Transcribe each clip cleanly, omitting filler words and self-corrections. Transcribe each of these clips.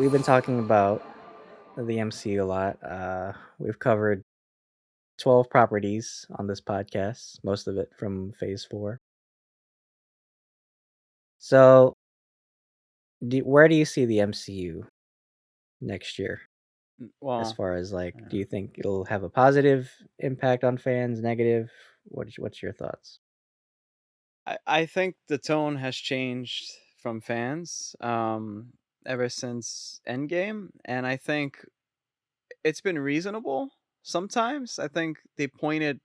we've been talking about the MCU a lot. We've covered 12 properties on this podcast, most of it from Phase 4. So, where do you see the MCU next year? As Well, far as like, do yeah. you think it'll have a positive impact on fans, negative? What's your thoughts? I think the tone has changed from fans ever since Endgame, and I think it's been reasonable sometimes. I think they critiqued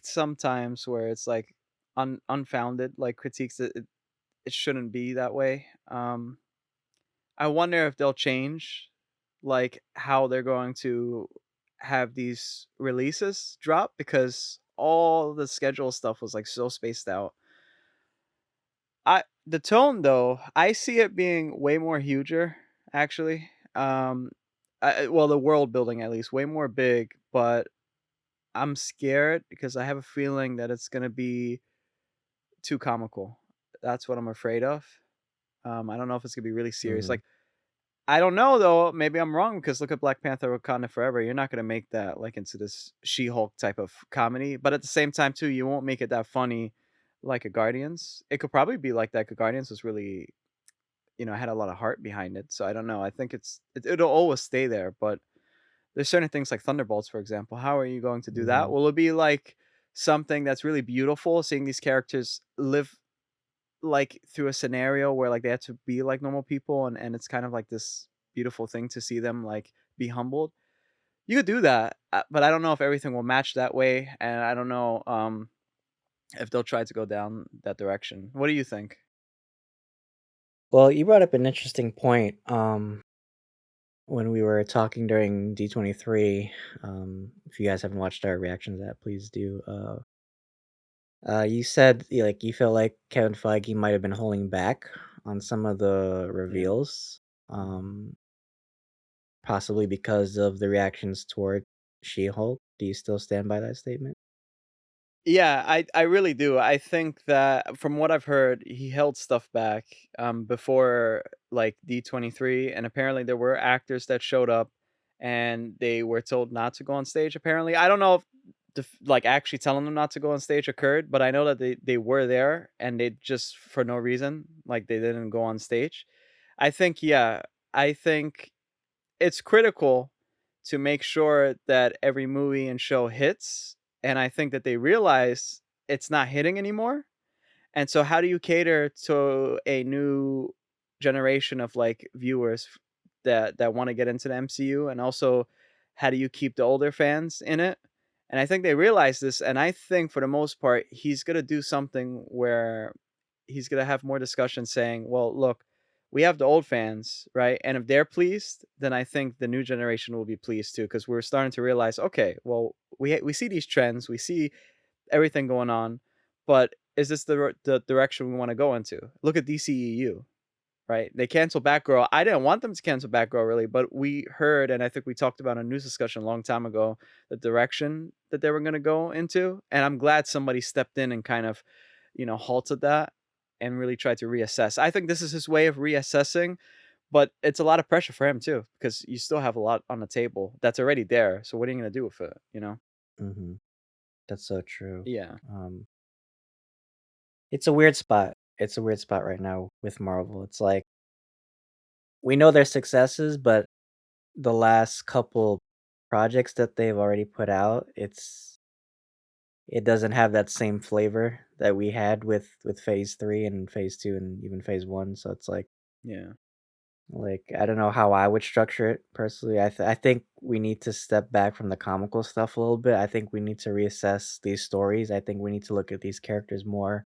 sometimes where it's like unfounded, like critiques that it shouldn't be that way. I wonder if they'll change like how they're going to have these releases drop because all the schedule stuff was like so spaced out. I The tone though, I see it being way more huger actually. Well, the world building at least way more big, but I'm scared because I have a feeling that it's gonna be too comical. That's what I'm afraid of. I don't know if it's gonna be really serious. Hmm. Like I don't know though. Maybe I'm wrong because look at Black Panther: Wakanda Forever. You're not gonna make that like into this She-Hulk type of comedy, but at the same time too, you won't make it that funny like a Guardians. It could probably be like that. 'Cause Guardians was really, had a lot of heart behind it. So I don't know. I think it'll always stay there, but there's certain things like Thunderbolts, for example. How are you going to do that? Hmm. Will it be like something that's really beautiful, seeing these characters live like through a scenario where like they had to be like normal people and it's kind of like this beautiful thing to see them like be humbled. You could do that, but I don't know if everything will match that way, and I don't know if they'll try to go down that direction. What do you think? Well, you brought up an interesting point. When we were talking during D23, if you guys haven't watched our reactions to that, please do. You said like you feel like Kevin Feige might have been holding back on some of the Yeah. reveals, Mhm. um, possibly because of the reactions toward She-Hulk. Do you still stand by that statement? Yeah, I really do. I think that from what I've heard, he held stuff back before like D23, and apparently there were actors that showed up and they were told not to go on stage. Apparently, I don't know if like actually telling them not to go on stage occurred, but I know that they were there and they just for no reason like they didn't go on stage. I think yeah, I think it's critical to make sure that every movie and show hits, and I think that they realize it's not hitting anymore. And so how do you cater to a new generation of like viewers that want to get into the MCU, and also how do you keep the older fans in it? And I think they realize this, and I think for the most part he's going to do something where he's gonna have more discussion saying, "Well, look, we have the old fans, right? And if they're pleased, then I think the new generation will be pleased too." Because we're starting to realize, okay, well, we see these trends, we see everything going on, but is this the direction we want to go into? Look at DCEU, right? They canceled Batgirl. I didn't want them to cancel Batgirl really, but we heard, and I think we talked about in a news discussion a long time ago, the direction that they were going to go into, and I'm glad somebody stepped in and kind of halted that and really tried to reassess. I think this is his way of reassessing, but it's a lot of pressure for him too because you still have a lot on the table that's already there. So what are you going to do with it? Hmm. That's so true. Yeah. Um, it's a weird spot. It's a weird spot right now with Marvel. It's like we know their successes, but the last couple projects that they've already put out, it doesn't have that same flavor that we had with Phase 3 and Phase 2 and even Phase 1, so it's Yeah. like, I don't know how I would structure it personally. I think we need to step back from the comical stuff a little bit. I think we need to reassess these stories. I think we need to look at these characters more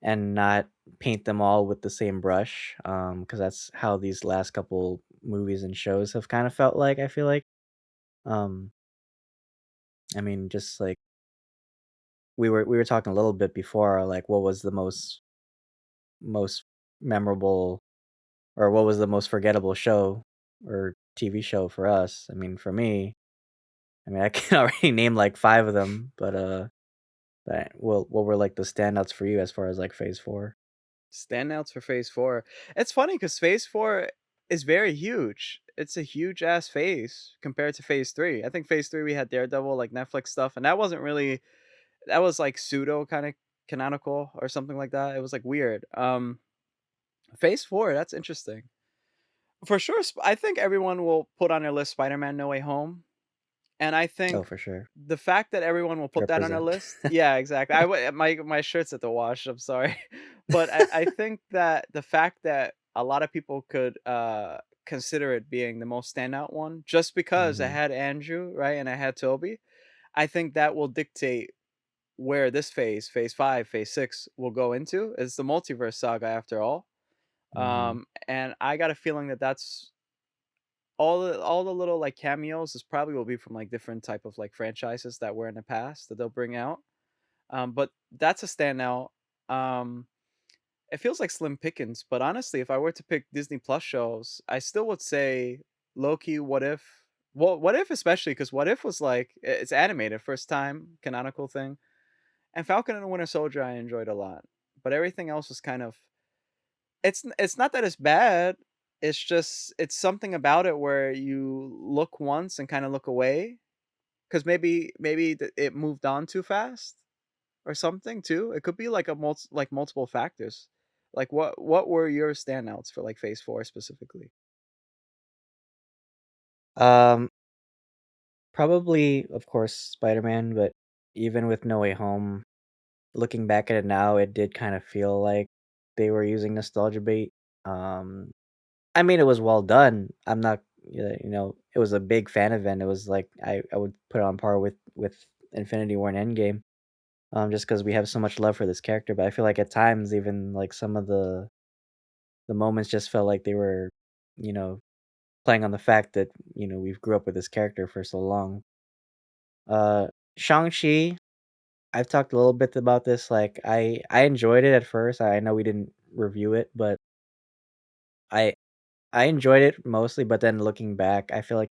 and not paint them all with the same brush, because that's how these last couple movies and shows have kind of felt like, I feel like. Um, I mean, just like we were talking a little bit before, like what was the most memorable or what was the most forgettable show or TV show for us? I mean, for me, I mean, I can already name like 5 of them, but what were like the standouts for you as far as like Phase 4? Standouts for Phase 4. It's funny because Phase 4. is very huge. It's a huge ass phase compared to phase 3. I think phase 3 we had Daredevil, like Netflix stuff, and that wasn't really that was like pseudo kind of canonical or something like that. It was like weird. Phase 4, that's interesting. For sure, I think everyone will put on their list Spider-Man No Way Home. And I Oh, think for sure. the fact that everyone will put that on a Represent. list, yeah, exactly. My shirt's at the wash, I'm sorry. But I think that the fact that a lot of people could, consider it being the most standout one just because I Mhm. had Andrew, right, and I had Toby, I think that will dictate where this phase 5, phase 6 will go into. It's the multiverse saga after all. Mhm. And I got a feeling that that's all the little, like, cameos is probably will be from, like, different type of, like, franchises that were in the past that they'll bring out. But that's a standout. Um, it feels like slim pickings, but honestly, if I were to pick Disney Plus shows, I still would say Loki, What If. Well, What If especially because What If was like it's animated, first time canonical thing, and Falcon and the Winter Soldier I enjoyed a lot, but everything else was kind of it's not that it's bad, it's just it's something about it where you look once and kinda look away, because maybe it moved on too fast or something too. It could be like a multiple factors. Like, what were your standouts for, like, Phase 4 specifically? Um, Probably, of course, Spider-Man, but even with No Way Home, looking back at it now, it did kind of feel like they were using nostalgia bait. Um, I mean, it was well done. I'm not, it was a big fan event. It was like I would put it on par with Infinity War and Endgame, just because we have so much love for this character. But I feel like at times, even like some of the moments just felt like they were, you know, playing on the fact that we've grew up with this character for so long. Shang-Chi, I've talked a little bit about this. Like I enjoyed it at first. I know we didn't review it, but I I enjoyed it mostly. But then looking back, I feel like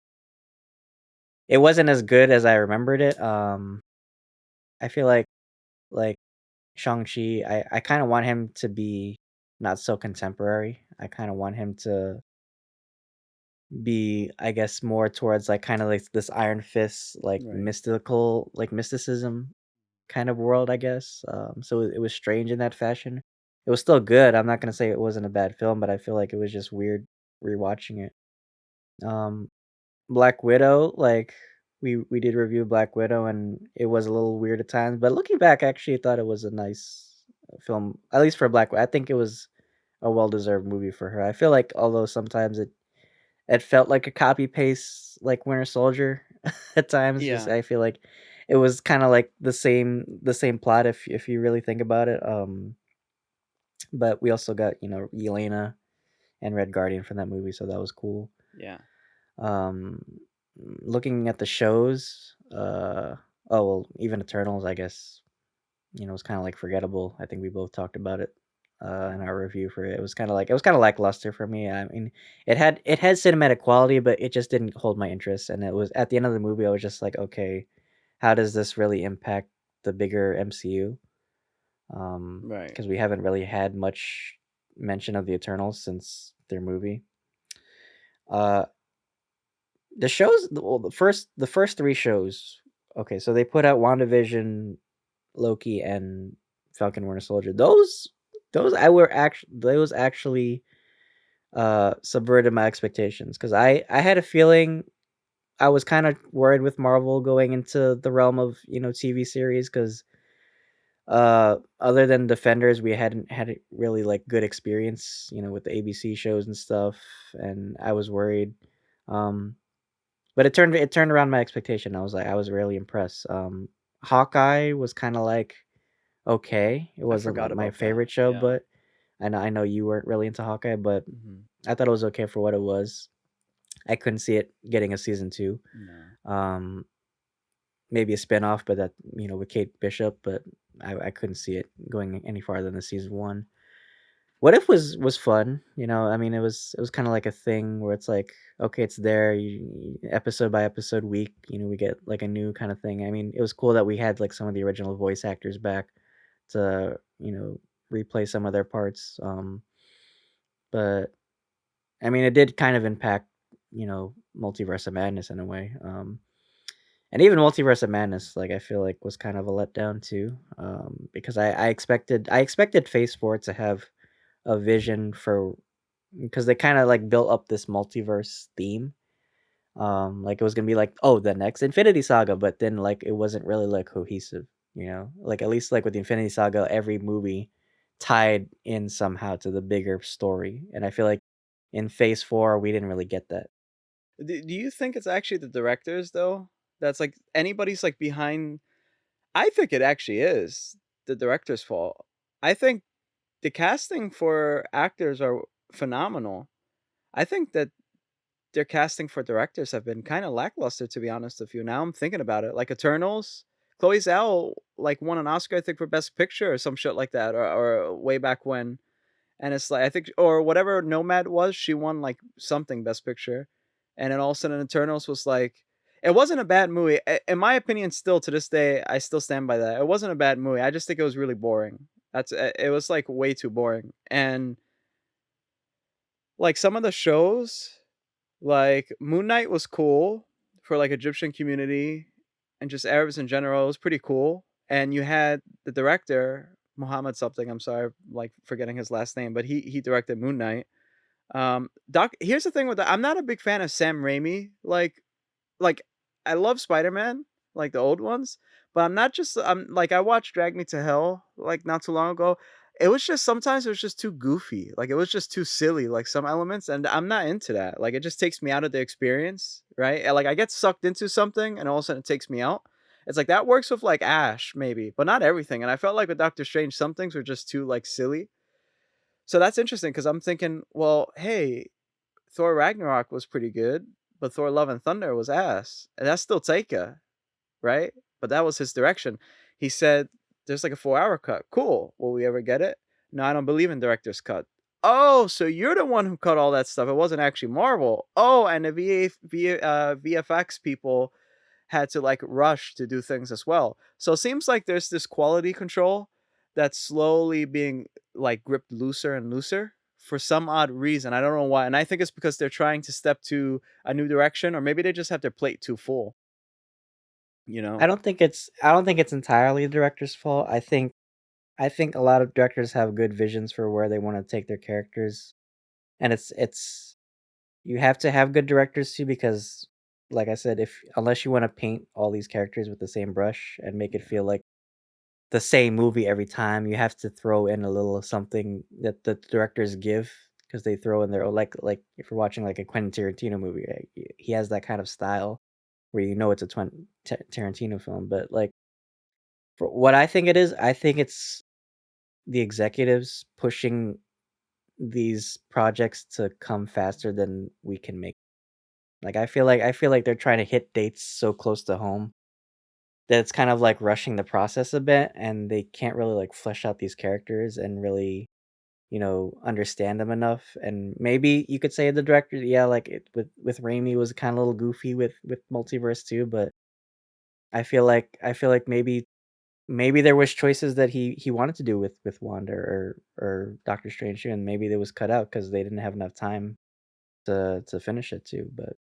it wasn't as good as I remembered it. I feel like Shang-Chi, I kind of want him to be not so contemporary. I kind of want him to be, I guess, more towards like kind of like this Iron Fist, like Right. mystical, like mysticism kind of world, I guess. So it was strange in that fashion. It was still good. I'm not gonna say it wasn't a bad film, but I feel like it was just weird rewatching it. Um, Black Widow, like we did review Black Widow, and it was a little weird at times. But looking back, I actually thought it was a nice film, at least for Black Widow. I think it was a well deserved movie for her. I feel like although sometimes it felt like a copy paste like Winter Soldier at times. Just Yeah. I feel like it was kind of like the same plot if you really think about it. But we also got Yelena and Red Guardian from that movie, so that was cool. Yeah. Um, Looking at the shows, oh well, even Eternals, I guess it's kind of like forgettable. I think we both talked about it in our review for it. It was kind of lackluster for me. I mean, it had cinematic quality, but it just didn't hold my interest. And it was at the end of the movie, I was just like, okay, how does this really impact the bigger MCU? Right. Because we haven't really had much mention of the Eternals since their movie. Uh, the shows, well, the first three shows. Okay, so they put out WandaVision, Loki, and Falcon Winter Soldier. Those subverted my expectations because I had a feeling I was kind of worried with Marvel going into the realm of TV series because other than Defenders we hadn't had a really like good experience with the ABC shows and stuff, and I was worried. Um, but it turned around my expectation. I was really impressed. Hawkeye was kind of like okay. It I wasn't like forgot my about that. favorite show, Yeah. but I know you weren't really into Hawkeye, but Mhm. I thought it was okay for what it was. I couldn't see it getting a season 2. No. Um, Maybe a spinoff, but with Kate Bishop, but I couldn't see it going any farther than the season 1. What If was fun, I mean, it was kinda like a thing where it's like, okay, it's there, episode by episode week, we get, like, a new kinda thing. I mean, it was cool that we had, like, some of the original voice actors back to, replay some of their parts, but I mean, it did kind of impact, Multiverse of Madness in a way, and even Multiverse of Madness, like, I feel like was kind of a letdown too, because I expected Phase 4 to have a vision for because they kinda, like, built up this multiverse theme, like, it was gonna be like, "Oh, the next Infinity Saga," but then, like, it wasn't really, like, cohesive, you know? Like, at least, like, with the Infinity Saga, every movie tied in somehow to the bigger story, and I feel like in Phase 4, we didn't really get that. Do you think it's actually the directors though? That's like anybody's like behind. I think it actually is the director's fault. I think the casting for actors are phenomenal. I think that their casting for directors have been kind of lackluster, to be honest with you. Now I'm thinking about it. Like Eternals, Chloe Zhao like won an Oscar, I think, for Best Picture or some shit like that, or way back when. And it's like I think or whatever Nomad was, she won like something Best Picture, and then all of a sudden Eternals was like, it wasn't a bad movie. In my opinion, still to this day, I still stand by that. It wasn't a bad movie. I just think it was really boring. It was like way too boring, and like some of the shows, like Moon Knight was cool for like Egyptian community and just Arabs in general. It was pretty cool, and you had the director Muhammad something. I'm sorry, like forgetting his last name, but he directed Moon Knight. Doc, here's the thing with that. I'm not a big fan of Sam Raimi. Like I love Spider-Man, like the old ones, but I'm like I watched Drag Me to Hell like not too long ago. It was just sometimes it was just too goofy. Like it was just too silly, like some elements, and I'm not into that. Like it just takes me out of the experience, right? And, like I get sucked into something and all of a sudden it takes me out. It's like that works with like Ash, maybe, but not everything. And I felt like with Doctor Strange, some things were just too like silly. So that's interesting because I'm thinking, well, hey, Thor Ragnarok was pretty good, but Thor Love and Thunder was ass. And that's still Taika, right? But that was his direction. He said, there's like a 4 hour cut. Cool. Will we ever get it? No, I don't believe in director's cut. Oh, so you're the one who cut all that stuff. It wasn't actually Marvel. Oh, and the VFX people had to like rush to do things as well. So it seems like there's this quality control that's slowly being like gripped looser and looser for some odd reason. I don't know why. And I think it's because they're trying to step to a new direction, or maybe they just have their plate too full, you know? I don't think it's entirely the director's fault. I think a lot of directors have good visions for where they wanna take their characters, and it's you have to have good directors too because, like I said, if unless you wanna paint all these characters with the same brush and make it feel like the same movie every time, you have to throw in a little something that the directors give because they throw in their own like, if you're watching, like, a Quentin Tarantino movie, right, he has that kind of style where you know it's a Tarantino film, but, like, for what I think it is, I think it's the executives pushing these projects to come faster than we can make. Like, I feel like they're trying to hit dates so close to home that it's kind of, like, rushing the process a bit, and they can't really, like, flesh out these characters and really, understand them enough, and maybe you could say the director, yeah, like, with Raimi was kinda a little goofy with Multiverse too, but I feel like maybe there was choices that he wanted to do with Wanda or Doctor Strange too, and maybe it was cut out because they didn't have enough time to finish it too, but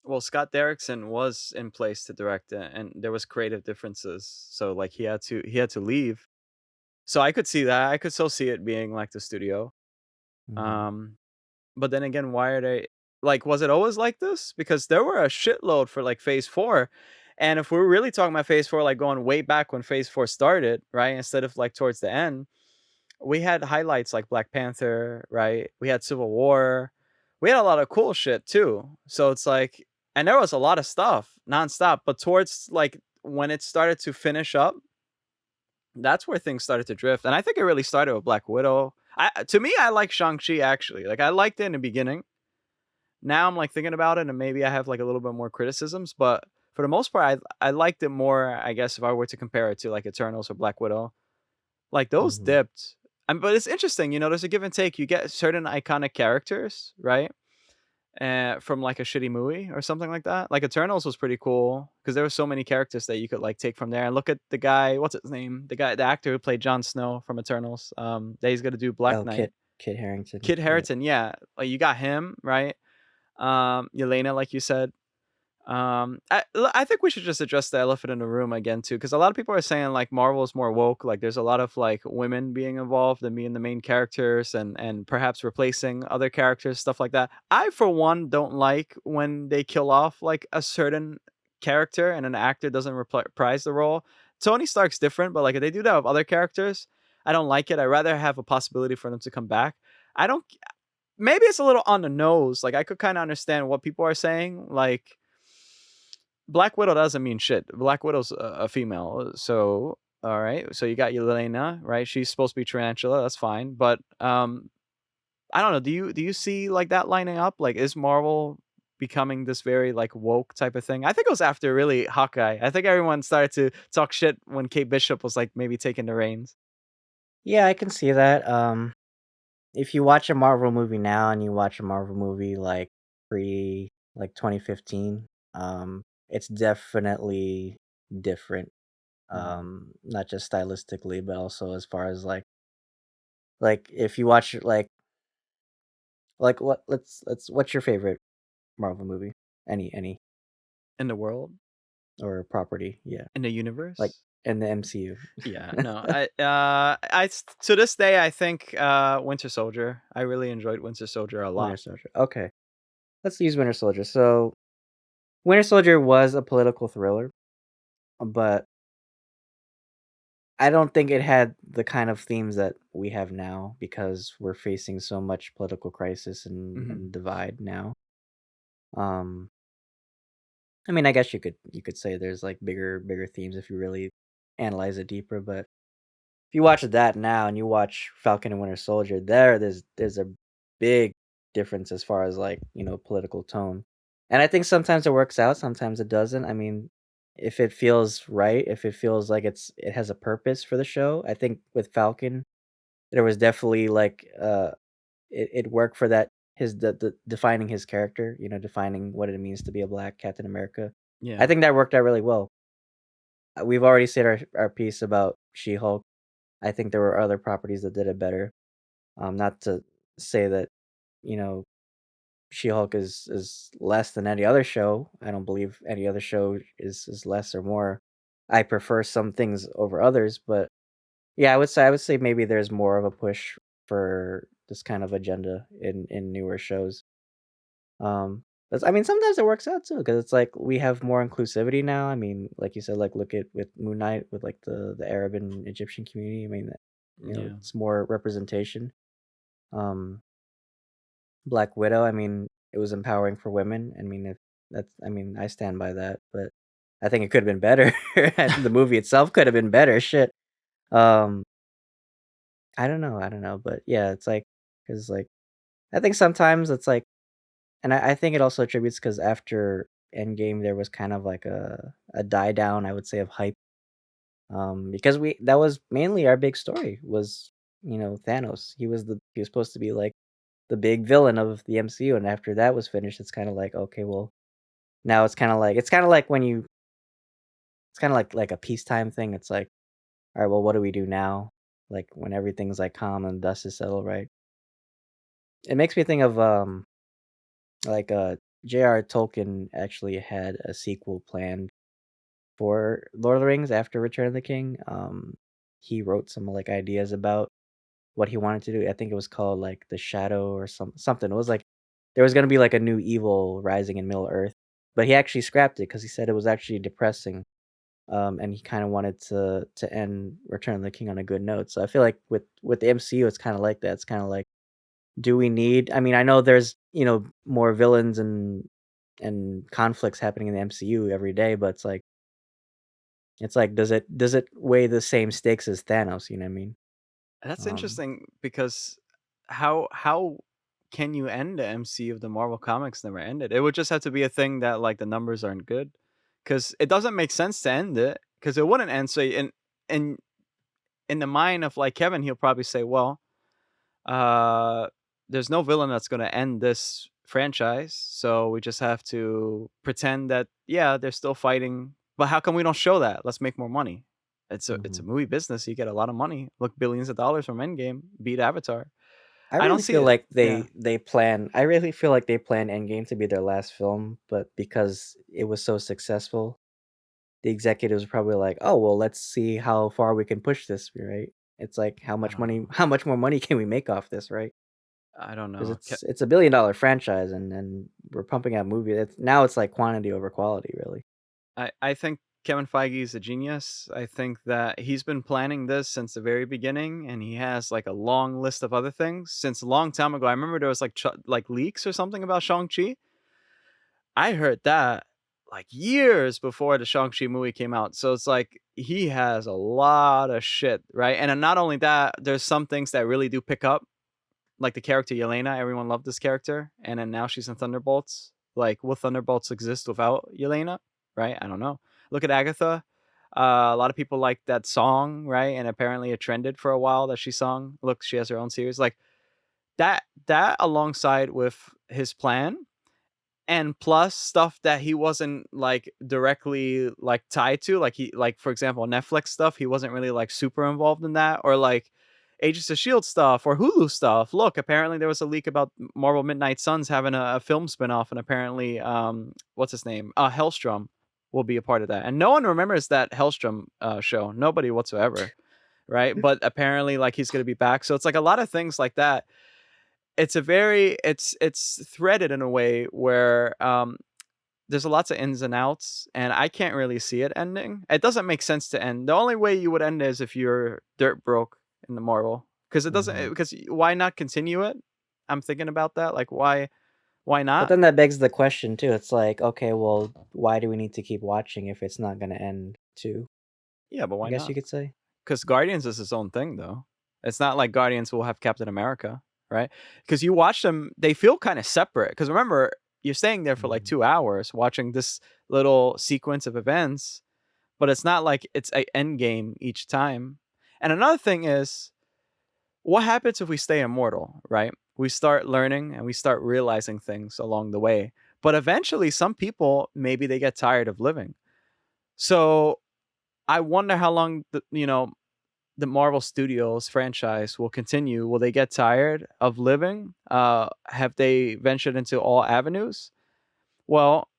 Well, Scott Derrickson was in place to direct it, and there was creative differences. So like he had to leave. So I could see that. I could still see it being like the studio. mhm. Um But then again, why are they like, was it always like this? Because there were a shitload for like phase 4. And if we're really talking about phase 4, like going way back when phase 4 started, right? Instead of like towards the end, we had highlights like Black Panther, right? We had Civil War. We had a lot of cool shit too. So it's like, and there was a lot of stuff nonstop. But towards like when it started to finish up, that's where things started to drift. And I think it really started with Black Widow. To me, I like Shang-Chi actually. Like I liked it in the beginning. Now I'm, like, thinking about it, and maybe I have, like, a little bit more criticisms, but for the most part, I liked it more, I guess, if I were to compare it to, like, Eternals or Black Widow. Like, those Mhm. dipped. But it's interesting, there's a give and take. You get certain iconic characters, right? From, like, a shitty movie or something like that. Like, Eternals was pretty cool because there were so many characters that you could, like, take from there, and look at the guy what's his name? The actor who played Jon Snow from Eternals, that he's gonna do Black Oh, Knight. Kit Harington, Kit yeah. Harington, yeah, like, you got him, right? Yelena, like you said. I think we should just address the elephant in the room again too, because a lot of people are saying like Marvel is more woke. Like there's a lot of like women being involved and being the main characters, and perhaps replacing other characters, stuff like that. I for one don't like when they kill off like a certain character and an actor doesn't reprise the role. Tony Stark's different, but like if they do that with other characters, I don't like it. I rather have a possibility for them to come back. I don't. Maybe it's a little on the nose. Like I could kind of understand what people are saying. Like Black Widow doesn't mean shit. Black Widow's a female, so all right. So you got Yelena, right? She's supposed to be tarantula. That's fine, but I don't know. Do you see like that lining up? Like, is Marvel becoming this very like woke type of thing? I think it was after really Hawkeye. I think everyone started to talk shit when Kate Bishop was like maybe taking the reins. Yeah, I can see that, if you watch a Marvel movie now and you watch a Marvel movie, like, pre, like, 2015, it's definitely different, Mhm. not just stylistically, but also as far as, like, if you watch, what let's what's your favorite Marvel movie? Any, In the world, or property, yeah, in the like, universe. in the MCU. Yeah, no, to this day I think Winter Soldier. I really enjoyed Winter Soldier a Winter lot. Soldier, okay. Let's use Winter Soldier. So, Winter Soldier was a political thriller, but I don't think it had the kind of themes that we have now because we're facing so much political crisis Mhm. and divide now. Um, I mean, I guess you could say there's like bigger themes if you really analyze it deeper, but if you watch that now and you watch Falcon and Winter Soldier, there's a big difference as far as like, political tone. And I think sometimes it works out, sometimes it doesn't. I mean, if it feels right, if it feels like it has a purpose for the show, I think with Falcon, there was definitely like it worked for that his the defining his character, defining what it means to be a black Captain America. I Yeah. think that worked out really well. We've already said our piece about She-Hulk. I think there were other properties that did it better. Not to say that, you know, She-Hulk is less than any other show. I don't believe any other show is less or more. I prefer some things over others, but yeah, I would say maybe there's more of a push for this kind of agenda in newer shows. I mean, sometimes it works out too because it's like we have more inclusivity now. I mean, like you said, like look at with Moon Knight with like the Arab and Egyptian community. I mean, Yeah. it's more representation. Um, Black Widow, I mean, it was empowering for women. I mean, if I mean, I stand by that, but I think it could have been better. The movie itself could have been better. Shit. Um, I don't know, but yeah, it's like because like I think sometimes it's like, and I think it also attributes because after Endgame there was kind of like a die down, I would say, of hype. Because we that was mainly our big story was Thanos. He was supposed to be like the big villain of the MCU, and after that was finished, it's kind of like okay, well now it's kind of like when you it's kind of like a peacetime thing. It's like all right, well what do we do now? Like when everything's like calm and dust is settled, right? It makes me think of like J.R. Tolkien actually had a sequel planned for Lord of the Rings after Return of the King. He wrote some like ideas about what he wanted to do. I think it was called like The Shadow or something. It was like there was gonna be like a new evil rising in Middle Earth, but he actually scrapped it because he said it was actually depressing. And he kind of wanted to end Return of the King on a good note. So I feel like with the MCU, it's kind of like that. It's kind of like, do we need? I mean, I know there's more villains and conflicts happening in the MCU every day, but it's like does it weigh the same stakes as Thanos? You know what I mean? That's Um, interesting because how can you end the MC of the Marvel Comics never ended? It would just have to be a thing that like the numbers aren't good, because it doesn't make sense to end it because it wouldn't end. So in in the mind of like Kevin, he'll probably say, well, uh, there's no villain that's gonna end this franchise, so we just have to pretend that yeah, they're still fighting. But how come we don't show that? Let's make more money. It's a mhm. movie business. You get a lot of money. Look, billions of dollars from Endgame beat Avatar. I I don't really see feel it. like Yeah. I really feel like they plan Endgame to be their last film, but because it was so successful, the executives were probably like, "Oh, well, let's see how far we can push this," right? It's like, I don't know. how much more money can we make off this, right? I don't Because know. it's a billion-dollar franchise, and we're pumping out movies. It's like quantity over quality, really. I think Kevin Feige is a genius. I think that he's been planning this since the very beginning, and he has like a long list of other things since a long time ago. I remember there was like like leaks or something about Shang Chi. I heard that like years before the Shang Chi movie came out. So it's like he has a lot of shit, right? And then not only that, there's some things that really do pick up, like the character Yelena. Everyone loved this character, and then now she's in Thunderbolts. Like, will Thunderbolts exist without Yelena? Right? I don't know. Look at Agatha. A lot of people like that song, right? And apparently it trended for a while that she sung. Look, she has her own series. Like that alongside with his plan and plus stuff that he wasn't like directly like tied to, like he like for example Netflix stuff, he wasn't really like super involved in that, or like Agents of Shield stuff or Hulu stuff. Look, apparently there was a leak about Marvel Midnight Suns having a film spinoff, and apparently what's his name, Hellstrom will be a part of that, and no one remembers that Hellstrom show, nobody whatsoever, right? But apparently like he's going to be back, so it's like a lot of things like that. It's a very it's threaded in a way where there's a lots of ins and outs, and I can't really see it ending. It doesn't make sense to end. The only way you would end is if you're dirt broke in the Marvel, because it doesn't. Mhm. Because why not continue it? I'm thinking about that. Like why But not? then that begs the question too. It's like, okay, well, why do we need to keep watching if it's not gonna end too? Yeah, but I why guess not? you could say. Because Guardians is its own thing, though. It's not like Guardians will have Captain America, right? Because you watch them, they feel kind of separate. Because remember, you're staying there for like Mhm. 2 hours watching this little sequence of events, but it's not like it's a end game each time. And another thing is, what happens if we stay immortal, right? We start learning and we start realizing things along the way. But eventually, some people maybe they get tired of living. So I wonder how long the Marvel Studios franchise will continue. Will they get tired of living? Have they ventured into all avenues? Well,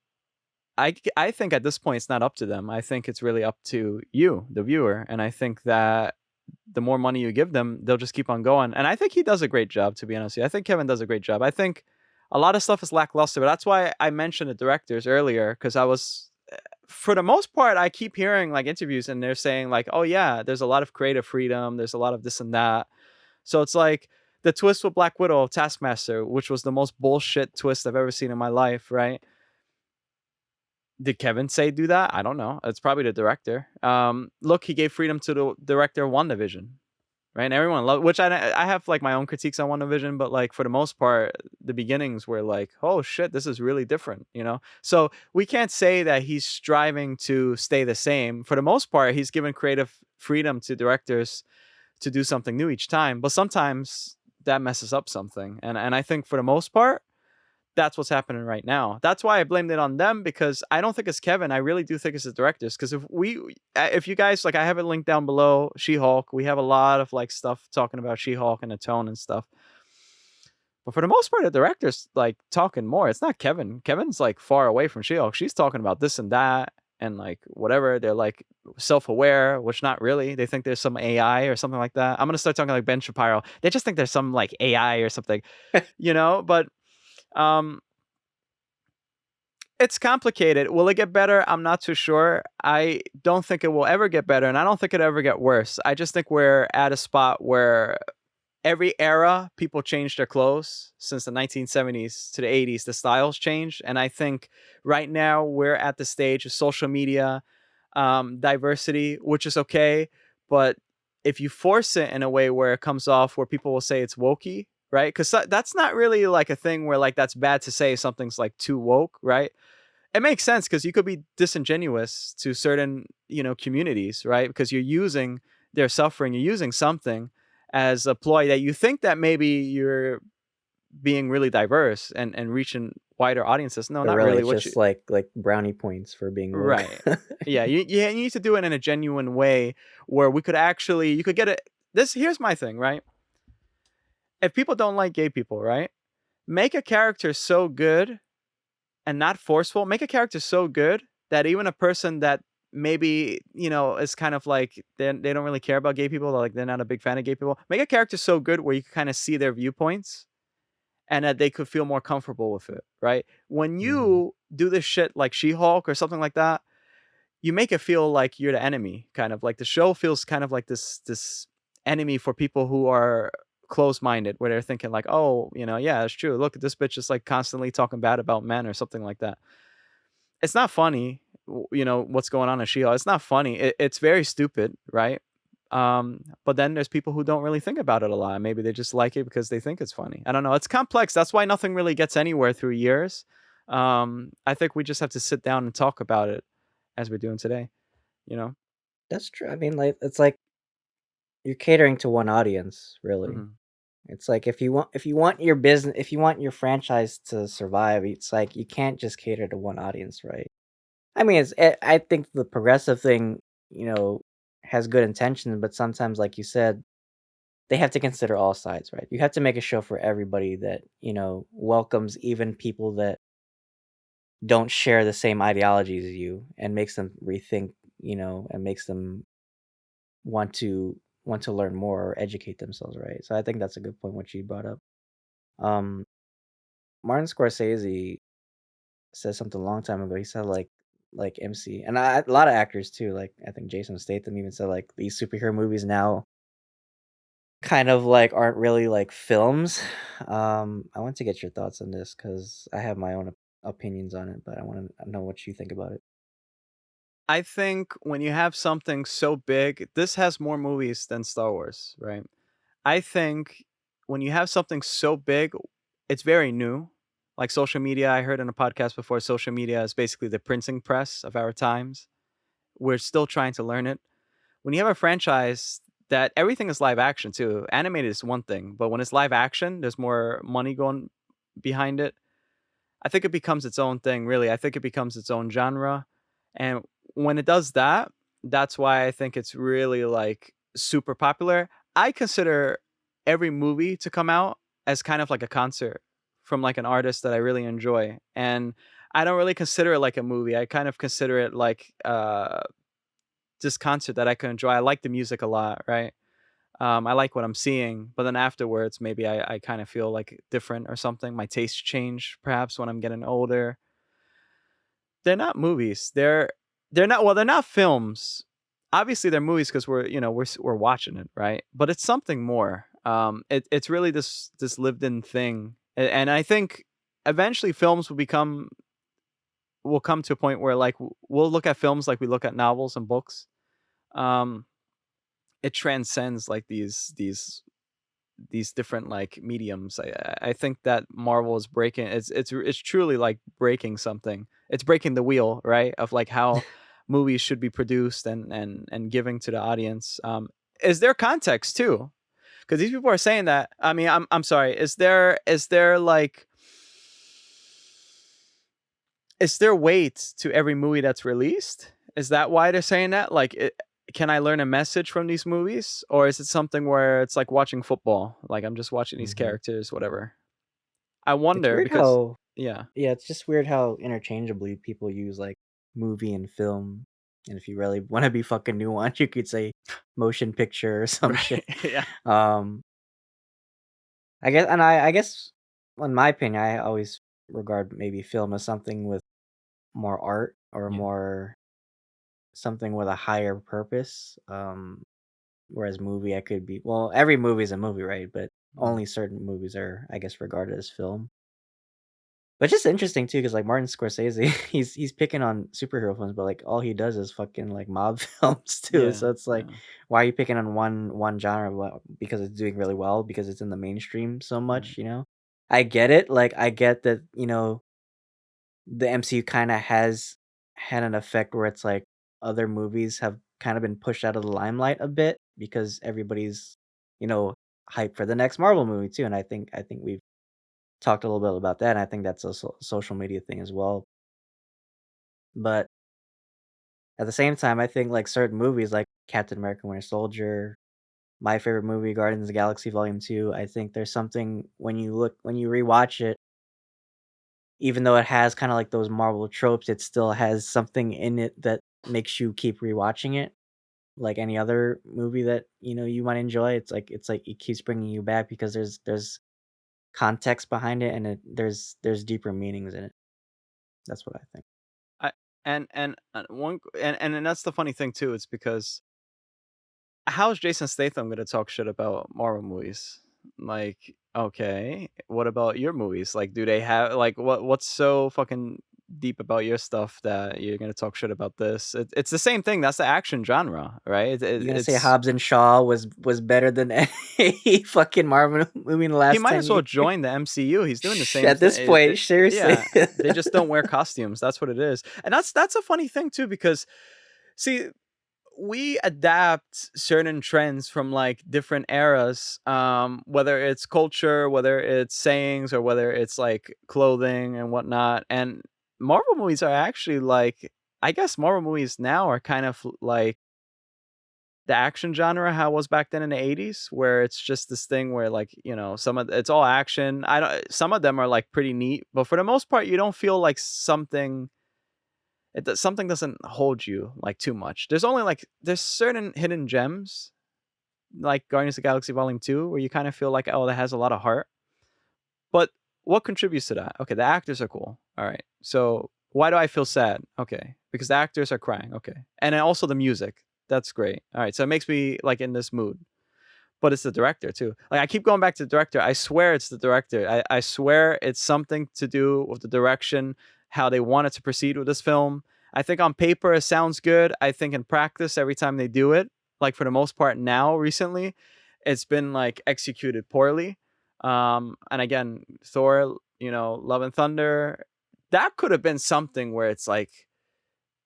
I think at this point it's not up to them. I think it's really up to you, the viewer, and I think that the more money you give them, they'll just keep on going. And I think he does a great job, to be honest with you. I think Kevin does a great job. I think a lot of stuff is lackluster, but that's why I mentioned the directors earlier, because I was for the most part, I keep hearing like interviews and they're saying like, "Oh yeah, there's a lot of creative freedom. There's a lot of this and that." So it's like the twist with Black Widow, Taskmaster, which was the most bullshit twist I've ever seen in my life. Right? Did Kevin say do that? I don't know. It's probably the director. Look, he gave freedom to the director of WandaVision, right? And everyone loved, which I have like my own critiques on WandaVision, but like for the most part, the beginnings were like, oh shit, this is really different, you know? So we can't say that he's striving to stay the same. For the most part, he's given creative freedom to directors to do something new each time, but sometimes that messes up something. And I think for the most part, that's what's happening right now. That's why I blamed it on them, because I don't think it's Kevin. I really do think it's the directors. Because if you guys like, I have it linked down below. She-Hulk. We have a lot of like stuff talking about She-Hulk and the tone and stuff. But for the most part, the director's like talking more. It's not Kevin. Kevin's like far away from She-Hulk. She's talking about this and that and like whatever. They're like self-aware, which not really. They think there's some AI or something like that. I'm gonna start talking like Ben Shapiro. They just think there's some like AI or something, you know. But um it's complicated. Will it get better? I'm not too sure. I don't think it will ever get better, and I don't think it'll ever get worse. I just think we're at a spot where every era people change their clothes. Since the 1970s to the 80s, the styles changed, and I think right now we're at the stage of social media, diversity, which is okay, but if you force it in a way where it comes off where people will say it's wokey, right? Because that's not really like a thing where like that's bad to say something's like too woke, right? It makes sense because you could be disingenuous to certain, communities, right? Because you're using their suffering, you're using something as a ploy that you think that maybe you're being really diverse and reaching wider audiences. No, But not really, really. it's just like brownie points for being woke. Right. Yeah, you need to do it in a genuine way where we could actually you could get it. This Here's my thing, right? if people don't like gay people, right? Make a character so good and not forceful. Make a character so good that even a person that maybe, is kind of like they don't really care about gay people, like they're not a big fan of gay people. Make a character so good where you can kind of see their viewpoints and that they could feel more comfortable with it, right? When Mhm. you do this shit like She-Hulk or something like that, you make it feel like you're the enemy, kind of like the show feels kind of like this enemy for people who are close-minded, where they're thinking like, "Oh, yeah, it's true. Look, this bitch is like constantly talking bad about men or something like that." It's not funny, what's going on in She-Hulk. It's not funny. It's very stupid, right? But then there's people who don't really think about it a lot. Maybe they just like it because they think it's funny. I don't know. It's complex. That's why nothing really gets anywhere through years. I think we just have to sit down and talk about it as we're doing today, you know? That's true. I mean, like, it's like you're catering to one audience, really. Mhm. It's like if you want your franchise to survive, it's like you can't just cater to one audience, right? I mean, I think the progressive thing, you know, has good intentions, but sometimes, like you said, they have to consider all sides, right? You have to make a show for everybody that, welcomes even people that don't share the same ideologies as you and makes them rethink, and makes them want to want to learn more or educate themselves, right? So I think that's a good point what you brought up. Um Martin Scorsese said something a long time ago. He said like MC and a lot of actors too. Like I think Jason Statham even said like these superhero movies now kind of like aren't really like films. I want to get your thoughts on this because I have my own opinions on it, but I want to know what you think about it. I think when you have something so big, this has more movies than Star Wars, right? I think when you have something so big, it's very new. Like social media, I heard in a podcast before, social media is basically the printing press of our times. We're still trying to learn it. When you have a franchise that everything is live action too, animated is one thing, but when it's live action, there's more money going behind it. I think it becomes its own thing, really. I think it becomes its own genre. And when it does that, that's why I think it's really like super popular. I consider every movie to come out as kind of like a concert from like an artist that I really enjoy. And I don't really consider it like a movie. I kind of consider it like this concert that I can enjoy. I like the music a lot, right? I like what I'm seeing, but then afterwards, maybe I kind of feel like different or something. My tastes change perhaps when I'm getting older. They're not movies. They're not well, they're not films. Obviously, they're movies because we're watching it, right? But it's something more. It's really this lived in thing, and I think eventually films will come to a point where like we'll look at films like we look at novels and books. Um, it transcends like these different like mediums. I think that Marvel is breaking. It's truly like breaking something. It's breaking the wheel, right? Of like how movies should be produced and giving to the audience. Is there context too? Because these people are saying that. I mean, I'm sorry. Is there like is there weight to every movie that's released? Is that why they're saying that? Like, can I learn a message from these movies, or is it something where it's like watching football? Like I'm just watching these Hmm. characters, whatever. I It's wonder weird because how yeah, Yeah, it's just weird how interchangeably people use like movie and film. And if you really want to be fucking nuanced, you could say motion picture or some shit. right, yeah, Um, I guess, in my opinion, I always regard maybe film as something with more art or yeah, more something with a higher purpose. Whereas movie, I could be well, every movie is a movie, right? But mhm, only certain movies are, I guess, regarded as film. But it's just interesting too, because like Martin Scorsese, he's picking on superhero films, but like all he does is fucking like mob films too. yeah, So it's like, yeah, why are you picking on one genre? Well, because it's doing really well, because it's in the mainstream so right, much. I get it. Like I get that, the MCU kind of has had an effect where it's like other movies have kind of been pushed out of the limelight a bit because everybody's, you know, hyped for the next Marvel movie too. And I think we've talked a little bit about that. And I think that's a social media thing as well. But at the same time, I think like certain movies like Captain America: Winter Soldier, my favorite movie, Guardians of the Galaxy Volume 2, I think there's something when you rewatch it, even though it has kinda like those Marvel tropes, it still has something in it that makes you keep rewatching it. Like any other movie that, you might enjoy, it's like it keeps bringing you back because there's context behind it and there's deeper meanings in it. That's what I think. I one and then that's the funny thing too. It's because how is Jason Statham gonna talk shit about Marvel movies? Like, okay, what about your movies? Like, do they have like what's so fucking deep about your stuff that you're gonna talk shit about this? It's the same thing. That's the action genre, right? You gonna say It's Hobbs& and Shaw was better than any fucking Marvel movie in the he last might 10 as well years? join the MCU. He's doing the same At this thing. point, seriously. Yeah, they just don't wear costumes. That's what it is, and that's a funny thing too because see we adapt certain trends from like different eras, whether it's culture, whether it's sayings, or whether it's like clothing and whatnot. And Marvel movies are actually like, I guess Marvel movies now are kind of like the action genre how it was back then in the 80s, where it's just this thing where like, some of it's all action. I don't Some of them are like pretty neat, but for the most part you don't feel like something doesn't hold you like too much. There's certain hidden gems like Guardians of the Galaxy Volume 2 where you kind of feel like, oh, that has a lot of heart. But what contributes to that? Okay, the actors are cool. All right. So why do I feel sad? Okay, because the actors are crying. Okay. And then also the music. That's great. All right. So it makes me like in this mood. But it's the director too. Like I keep going back to the director. I swear it's the director. I swear it's something to do with the direction, how they wanted to proceed with this film. I think on paper it sounds good. I think in practice, every time they do it, like for the most part now recently, it's been like executed poorly. And again, Thor, Love and Thunder, that could have been something where it's like,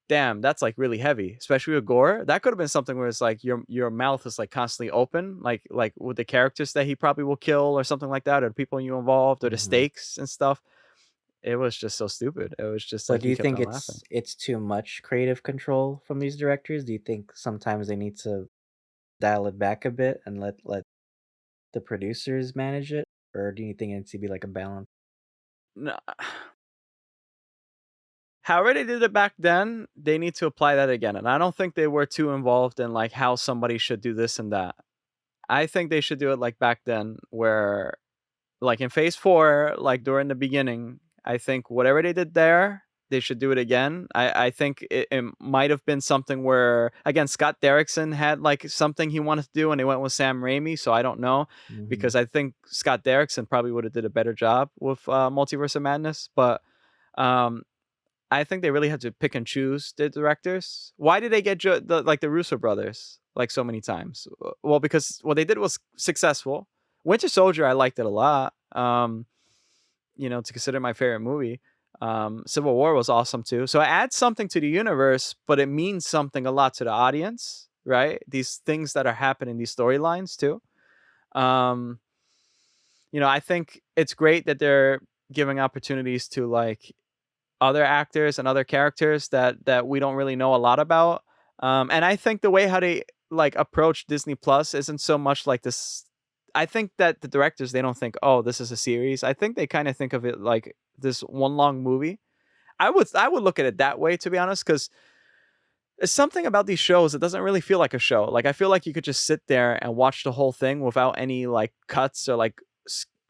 damn, that's like really heavy, especially with gore. That could have been something where it's like your mouth is like constantly open, like with the characters that he probably will kill or something like that, or the people you involved, or the Mhm. stakes and stuff. It was just so stupid. It was just But like do you you kept think on laughing. it's too much creative control from these directors? Do you think sometimes they need to dial it back a bit and let the producers manage it? Or do you think it needs to be like a balance? No, however they did it back then, they need to apply that again. And I don't think they were too involved in like how somebody should do this and that. I think they should do it like back then, where like in phase 4, like during the beginning, I think whatever they did there, they should do it again. I think it might have been something where again Scott Derrickson had like something he wanted to do and they went with Sam Raimi, so I don't know Mhm. because I think Scott Derrickson probably would have did a better job with Multiverse of Madness, but um I think they really had to pick and choose the directors. Why did they get the Russo brothers like so many times? Well, because what they did was successful. Winter Soldier, I liked it a lot. To consider my favorite movie. Civil War was awesome too. So it adds something to the universe, but it means something a lot to the audience, right? These things that are happening, these storylines too. Um, I think it's great that they're giving opportunities to like other actors and other characters that we don't really know a lot about. And I think the way how they like approach Disney Plus isn't so much like this. I think that the directors they don't think, oh, this is a series. I think they kind of think of it like this one long movie. I would look at it that way to be honest, because there's something about these shows that doesn't really feel like a show. Like I feel like you could just sit there and watch the whole thing without any like cuts or like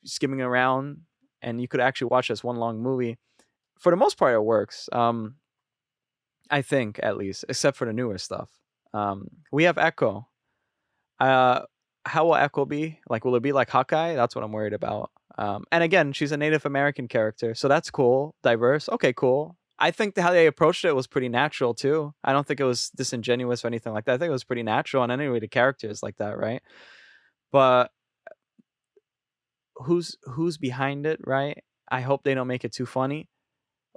skimming around, and you could actually watch this one long movie. For the most part, it works. I think at least, except for the newer stuff. We have Echo. Uh, how will Echo be? Like, will it be like Hawkeye? That's what I'm worried about. And again, she's a Native American character, so that's cool, diverse. Okay, cool. I think how they approached it was pretty natural too. I don't think it was disingenuous or anything like that. I think it was pretty natural, and anyway, the character is like that, right? But who's behind it, right? I hope they don't make it too funny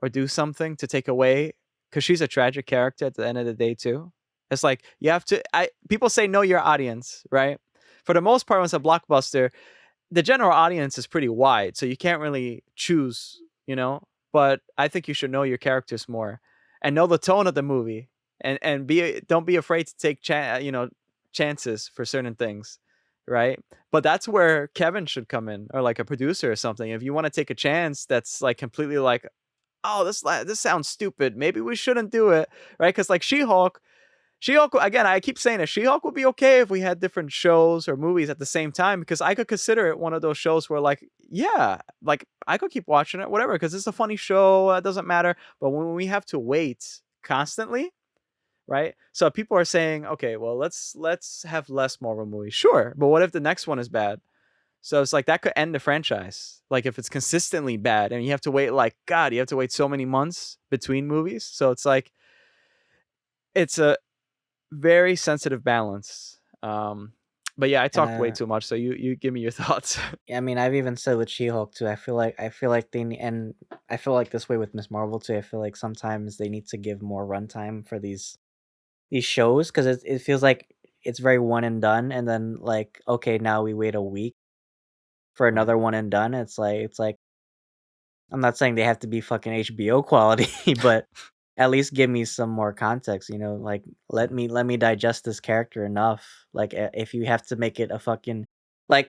or do something to take away, because she's a tragic character at the end of the day too. It's like you have to. I People say know your audience, right? For the most part, when it's a blockbuster, the general audience is pretty wide, so you can't really choose, But I think you should know your characters more and know the tone of the movie, and don't be afraid to take chances for certain things. right? But that's where Kevin should come in, or like a producer or something. If you want to take a chance that's like completely like, oh, this sounds stupid. Maybe we shouldn't do it, right? Because like She-Hulk, again, I keep saying it. She-Hulk would be okay if we had different shows or movies at the same time, because I could consider it one of those shows where, like, yeah, like I could keep watching it, whatever, because it's a funny show. It doesn't matter. But when we have to wait constantly, right? So people are saying, okay, well, let's have less Marvel movies. Sure, but what if the next one is bad? So it's like that could end the franchise. Like if it's consistently bad and you have to wait, like God, you have to wait so many months between movies. So it's like it's a very sensitive balance. But yeah, I And talked way too much, so you give me your thoughts. yeah, I mean, I've even said with She-Hulk too. I feel like and I feel like this way with Miss Marvel too. I feel like sometimes they need to give more runtime for these shows because it feels like it's very one and done, and then like okay, now we wait a week for Right. another one and done. It's like I'm not saying they have to be fucking HBO quality, but at least give me some more context, like Yeah. let me digest this character enough. Like if you have to make it a fucking like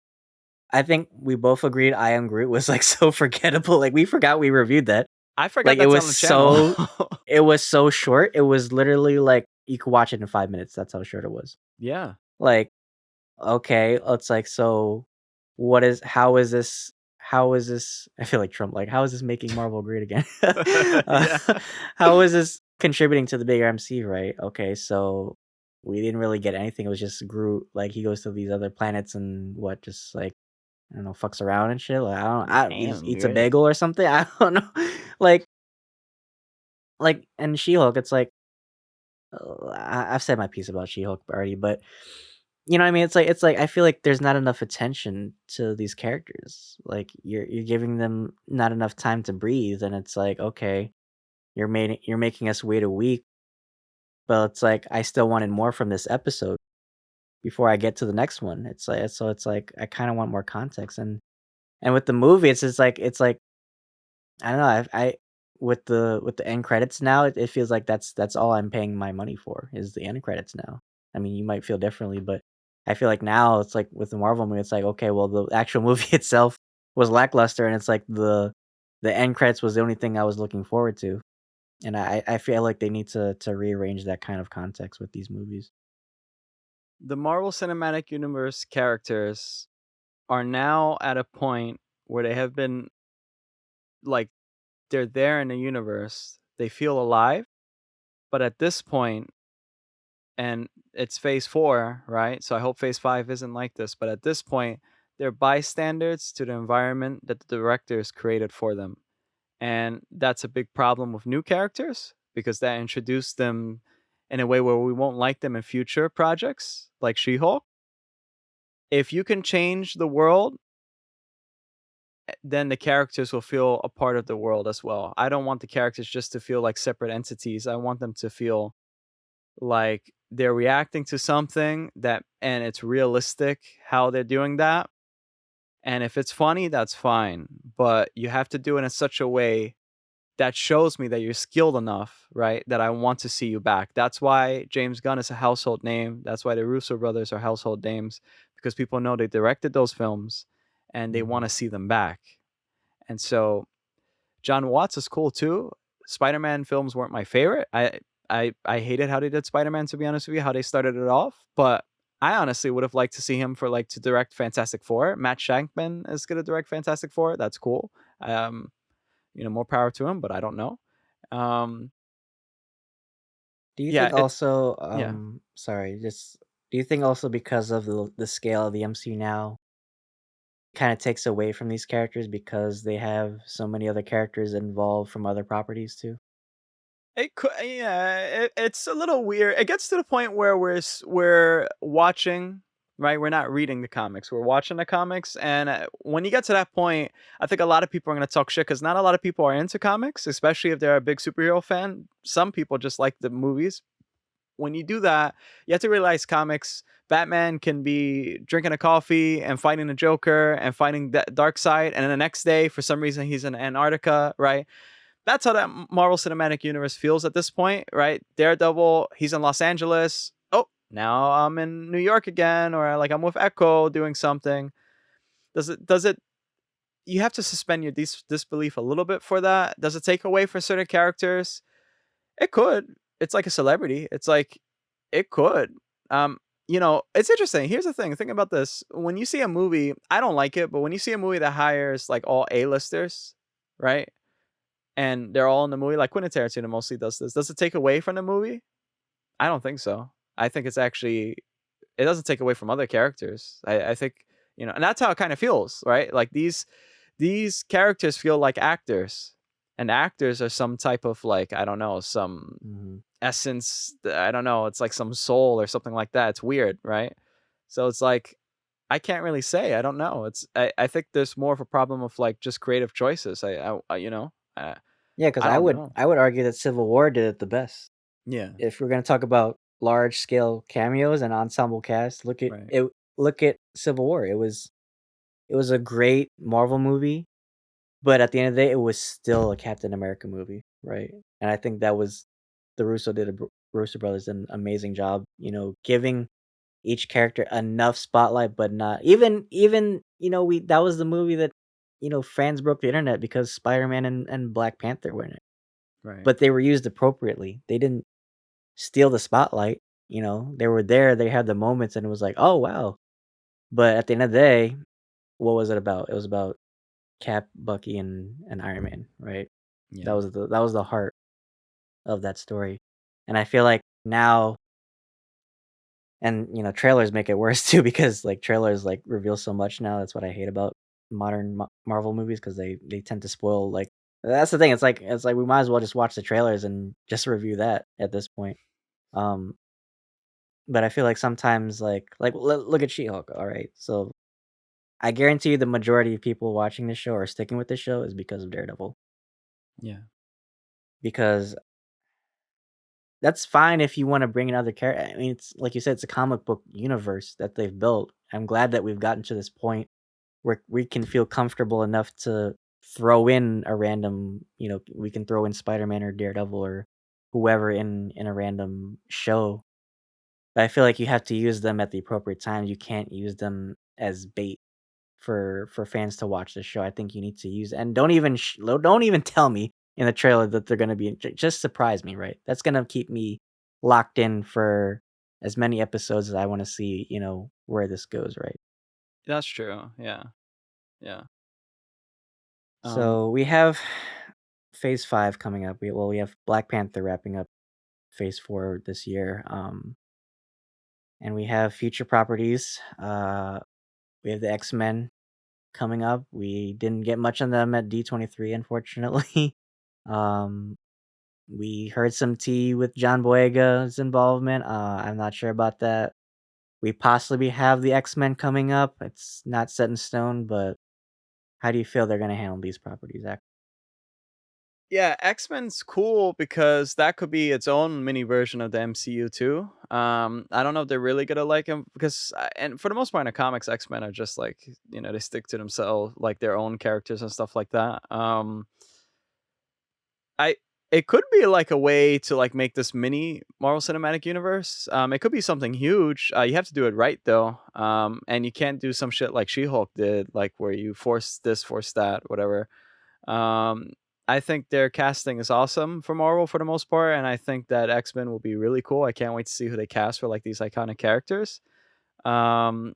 I think we both agreed I Am Groot was like so forgettable. Like we forgot we reviewed that. I forgot Like it that's was on the channel. so it was so short. It was literally like you could watch it in 5 minutes. That's how short it was. Yeah. Like okay, it's like, so what is how is this I feel like Trump, like, how is this making Marvel great again? Uh, Yeah. how is this contributing to the bigger MC, right? Okay, so we didn't really get anything, it was just Groot, like, he goes to these other planets and what, just, like, I don't know, fucks around and shit, like, he just Damn, eats a you're bagel or something, I don't know. Like and She-Hulk, it's like, I've said my piece about She-Hulk already, but you know what I mean? It's like I feel like there's not enough attention to these characters. Like you're giving them not enough time to breathe, and it's like, okay, you're making us wait a week, but it's like I still wanted more from this episode before I get to the next one. It's like I kind of want more context, and with the movie, it's like I don't know. I with the end credits now, it feels like that's all I'm paying my money for is the end credits now. I mean, you might feel differently, but I feel like now it's like with the Marvel movie, it's like okay, well, the actual movie itself was lackluster, and it's like the end credits was the only thing I was looking forward to, and I feel like they need to rearrange that kind of context with these movies. the Marvel Cinematic Universe characters are now at a point where they have been like they're there in the universe. They feel alive, but at this point, and it's phase 4, right? So I hope phase 5 isn't like this, but at this point, they're bystanders to the environment that the directors created for them. And that's a big problem with new characters because that introduced them in a way where we won't like them in future projects like She-Hulk. If you can change the world, then the characters will feel a part of the world as well. I don't want the characters just to feel like separate entities. I want them to feel like they're reacting to something that and it's realistic how they're doing that. And if it's funny, that's fine. But you have to do it in such a way that shows me that you're skilled enough, right? That I want to see you back. That's why James Gunn is a household name. That's why the Russo brothers are household names because people know they directed those films and they want Mhm. to see them back. And so John Watts is cool too. Spider-Man films weren't my favorite. I hated how they did Spider-Man, to be honest with you, how they started it off. But I honestly would have liked to see him for like to direct Fantastic Four. Matt Shankman is gonna direct Fantastic Four. That's cool. Um, more power to him, but I don't know. Um, Do you yeah, think it's also, yeah. sorry, just do you think also because of the scale of the MCU now kinda takes away from these characters because they have so many other characters involved from other properties too? It's a little weird. It gets to the point where we're watching, right? We're not reading the comics. We're watching the comics, and when you get to that point, I think a lot of people are going to talk shit because not a lot of people are into comics, especially if they're a big superhero fan. Some people just like the movies. When you do that, you have to realize comics. Batman can be drinking a coffee and fighting the Joker and fighting the dark side, and then the next day, for some reason, he's in Antarctica, right? That's how that Marvel Cinematic Universe feels at this point, right? Daredevil, he's in Los Angeles. Oh, Now I'm in New York again, or like I'm with Echo doing something. Does it you have to suspend your disbelief a little bit for that. Does it take away for certain characters? It could. It's like a celebrity. It's like it could. Um, it's interesting. Here's the thing. Think about this. When you see a movie, I don't like it, but when you see a movie that hires like all A-listers, right? And they're all in the movie, like Quentin Tarantino mostly does this. Does it take away from the movie? I don't think so. I think it's actually it doesn't take away from other characters. I think, and that's how it kind of feels, right? Like these characters feel like actors, and actors are some type of like I don't know, some Mhm. essence. I don't know. It's like some soul or something like that. It's weird, right? So it's like I can't really say. I don't know. I think there's more of a problem of like just creative choices. Yeah, because I I don't would know. I would argue that Civil War did it the best. Yeah. If we're gonna talk about large scale cameos and ensemble cast, look at Right. it. Look at Civil War. It was a great Marvel movie, but at the end of the day, it was still a Captain America movie, right? And I think that was the Russo brothers did an amazing job, giving each character enough spotlight, but not even we that was the movie that fans broke the internet because Spider-Man and Black Panther were in it, Right. but they were used appropriately. They didn't steal the spotlight. They were there. They had the moments, and it was like, oh wow. But at the end of the day, what was it about? It was about Cap, Bucky, and Iron Man, right? That Yeah. was the heart of that story, and I feel like now, and trailers make it worse too because like trailers like reveal so much now. That's what I hate about modern Marvel movies because they tend to spoil. Like that's the thing. It's like we might as well just watch the trailers and just review that at this point. Um, but I feel like sometimes look at She-Hulk. All right, so I guarantee you the majority of people watching this show or sticking with this show is because of Daredevil. Yeah. Because that's fine if you wanna bring in other characters. I mean, it's like you said, it's a comic book universe that they've built. I'm glad that we've gotten to this point where we can feel comfortable enough to throw in a random, we can throw in Spider-Man or Daredevil or whoever in a random show. But I feel like you have to use them at the appropriate time. You can't use them as bait for fans to watch the show. I think you need to use and don't even tell me in the trailer that they're gonna be just surprise me, right? That's gonna keep me locked in for as many episodes as I wanna see, where this goes, right? That's true. Yeah. Yeah. Um, So we have phase 5 coming up. We have Black Panther wrapping up phase 4 this year. And we have future properties. We have the X-Men coming up. We didn't get much on them at D23, unfortunately. Um, we heard some tea with John Boyega's involvement. I'm not sure about that. We possibly have the X-Men coming up. It's not set in stone, but how do you feel they're gonna handle these properties? Yeah, X-Men's cool because that could be its own mini version of the MCU too. I don't know if they're really gonna like him because, and for the most part in the comics, X-Men are just like they stick to themselves, like their own characters and stuff like that. I It could be like a way to like make this mini Marvel Cinematic Universe. It could be something huge. You have to do it right though. And you can't do some shit like She-Hulk did, like where you force this, force that, whatever. Um, I think their casting is awesome for Marvel for the most part, and I think that X-Men will be really cool. I can't wait to see who they cast for like these iconic characters. Um,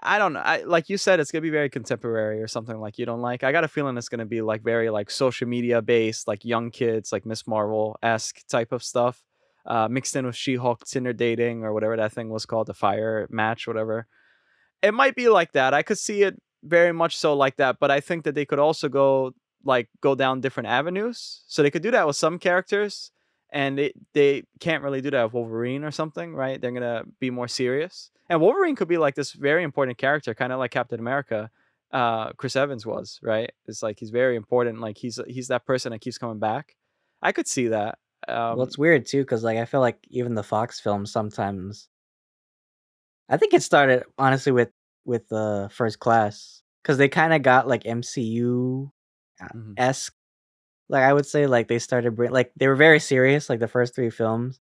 I don't know. Like you said, it's gonna be very contemporary or something like you don't like. I got a feeling it's gonna be like very like social media based, like young kids, like Miss Marvel esque type of stuff, mixed in with She-Hulk Tinder dating or whatever that thing was called, the fire match, whatever. It might be like that. I could see it very much so like that, but I think that they could also go down different avenues. So they could do that with some characters, and they can't really do that with Wolverine or something, right? They're gonna be more serious. And Wolverine could be like this very important character, kind of like Captain America, Chris Evans was, right? It's like he's very important. Like he's that person that keeps coming back. I could see that. Well, Um, it's weird too, cause like, I feel like even the Fox films sometimes I think it started honestly with, First Class, cause they kinda got, like, MCU, mhm. esque, like, I would say, like, they started bring like, they were very serious, like, the first 3 films,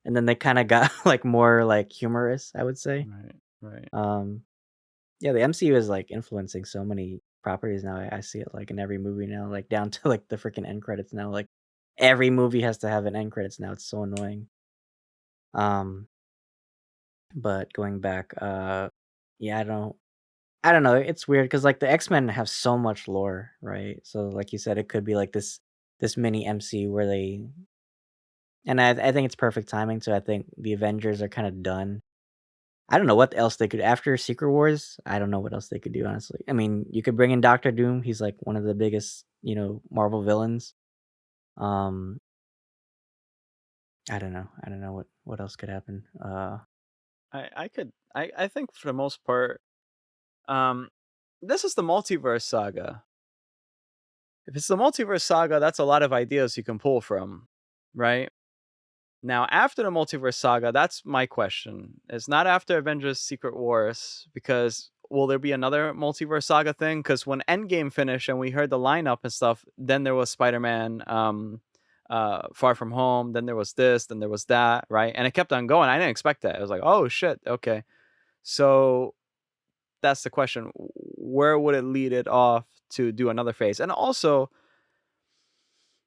and then they kinda got, like, more, like, humorous, I would say. Right, right. Um, yeah, the MCU is, like, influencing so many properties now, I see it, like, in every movie now, like, down to, like, the freaking end credits now, like, every movie has to have an end credits now, it's so annoying. Um, but going back, yeah, I don't know, it's weird because like, the X-Men have so much lore, right? So, like you said, it could be like this mini MCU where they and I think it's perfect timing, so I think the Avengers are kinda done. I don't know what else they could after Secret Wars, I don't know what else they could do, honestly. I mean, you could bring in Doctor Doom, he's, like, one of the biggest, Marvel villains. Um, I don't know what else could happen. I think for the most part, um, this is the multiverse saga. If it's the multiverse saga, that's a lot of ideas you can pull from, right? Now, after the multiverse saga, that's my question. It's not after Avengers Secret Wars, because will there be another multiverse saga thing? Because when Endgame finished and we heard the lineup and stuff, then there was Spider Man, Far From Home, then there was this, then there was that, right? And it kept on going. I didn't expect that. I was like, oh shit, okay. So that's the question. Where would it lead it off to do another phase? And also,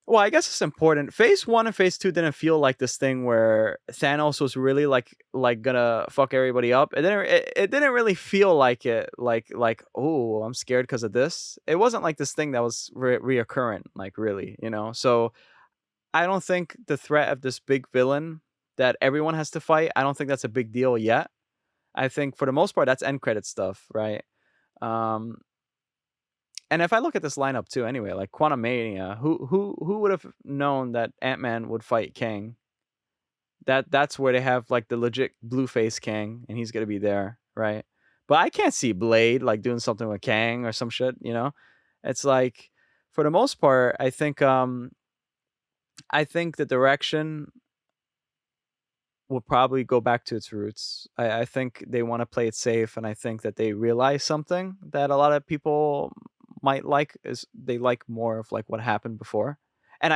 well, I guess it's important. Phase 1 and phase 2 didn't feel like this thing where Thanos was really like gonna fuck everybody up. It didn't really feel like it like oh, I'm scared because of this. It wasn't like this thing that was reoccurrent like really, you know. So I don't think the threat of this big villain that everyone has to fight, I don't think that's a big deal yet. I think for the most part that's end credit stuff, right? Um and if I look at this lineup too, anyway, like Quantumania, who would have known that Ant Man would fight Kang? That's where they have like the legit Blueface Kang, and he's gonna be there, right? But I can't see Blade like doing something with Kang or some shit, you know? It's like for the most part, I think the direction will probably go back to its roots. I think they want to play it safe, and I think that they realize something that a lot of people might like is they like more of like what happened before. And